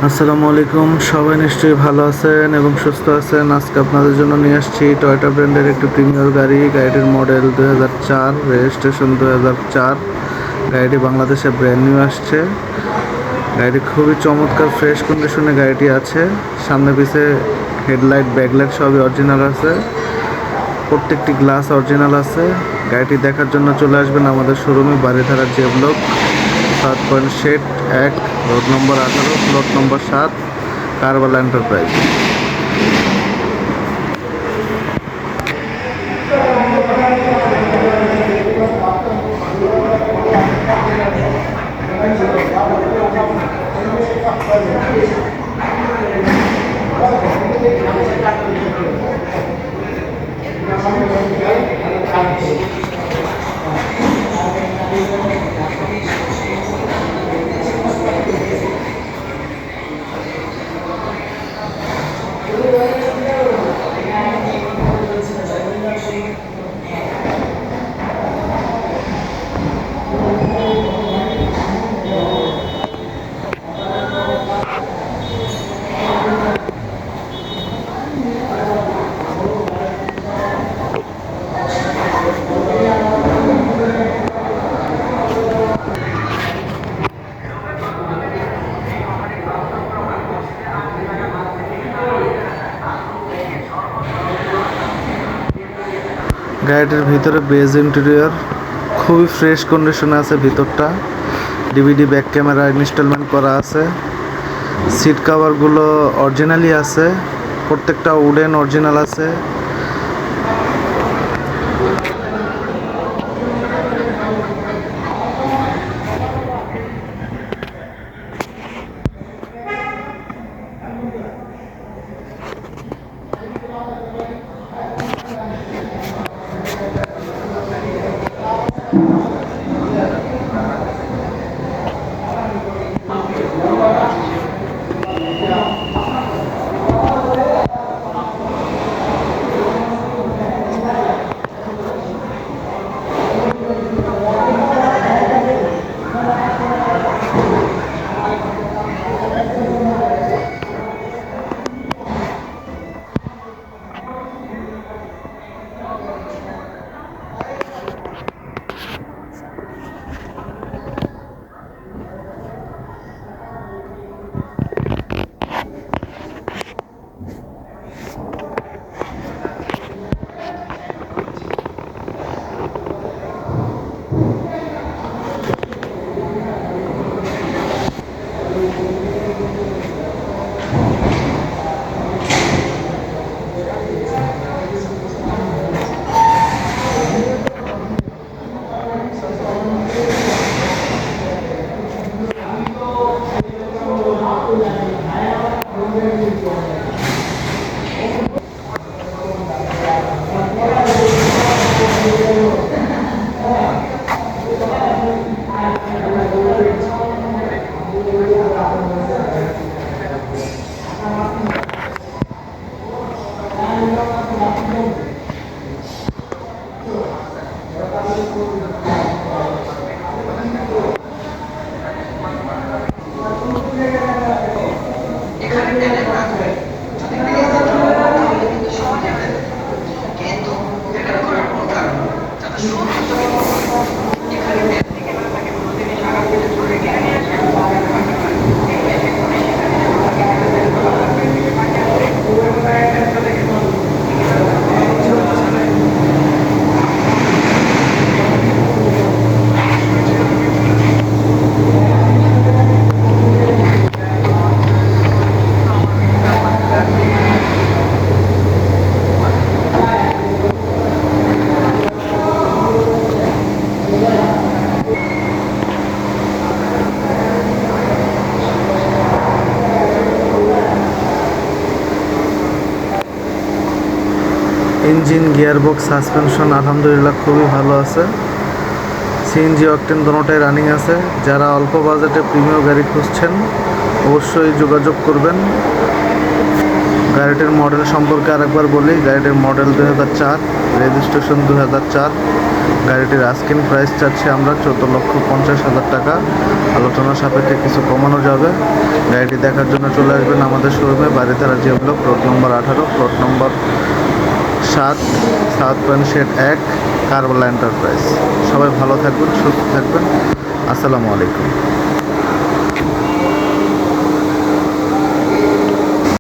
আসসালামু আলাইকুম, সবাই নিশ্চয়ই ভালো আছেন এবং সুস্থ আছেন। আজকে আপনাদের জন্য নিয়ে আসছি টয়োটা ব্র্যান্ডের একটি প্রিমিয়ার গাড়ি। গাড়িটির মডেল 2004, রেজিস্ট্রেশন 2004। গাড়িটি বাংলাদেশে ব্র্যান্ড নিউ আসছে। গাড়িটি খুবই চমৎকার ফ্রেশ কন্ডিশনে গাড়িটি আছে। সামনে পিছে হেডলাইট, ব্যাকলাইট সবই অরিজিনাল আছে। প্রত্যেকটি গ্লাস অরিজিনাল আছে। গাড়িটি দেখার জন্য চলে আসবেন আমাদের শোরুমে, Baridhara J block, 7.1, road number 18, plot number 7, Karbala enterprise. গাড়িটির ভিতরে বেজ ইন্টেরিয়র খুবই ফ্রেশ কন্ডিশনে আছে। ভিতরটা ডিভিডি ব্যাক ক্যামেরা ইনস্টলমেন্ট করা আছে। সিট কাভারগুলো অরিজিনালি আছে, প্রত্যেকটা উডেন অরিজিনাল আছে। ইঞ্জিন, গিয়ারবক্স, সাসপেনশন আলহামদুলিল্লাহ খুবই ভালো আছে। সিএনজি অকটেন দোনোটাই রানিং আছে। যারা অল্প বাজেটে প্রিমিয়াম গাড়ি খুঁজছেন অবশ্যই যোগাযোগ করবেন। গাড়িটির মডেল সম্পর্কে আরেকবার বলি, গাড়িটির মডেল 2004, রেজিস্ট্রেশন 2004। গাড়িটির আস্কিং প্রাইস চাচ্ছি আমরা 14,50,000 টাকা। আলোচনা সাপেক্ষে কিছু কমানো যাবে। গাড়িটি দেখার জন্য চলে আসবেন আমাদের শোরুমে, বাড়িধারা জিও block, road number 18, plot number 7, south point shed 1, Karbala enterprise. সবাই ভালো থাকবেন, সুস্থ থাকবেন। আসসালামু আলাইকুম।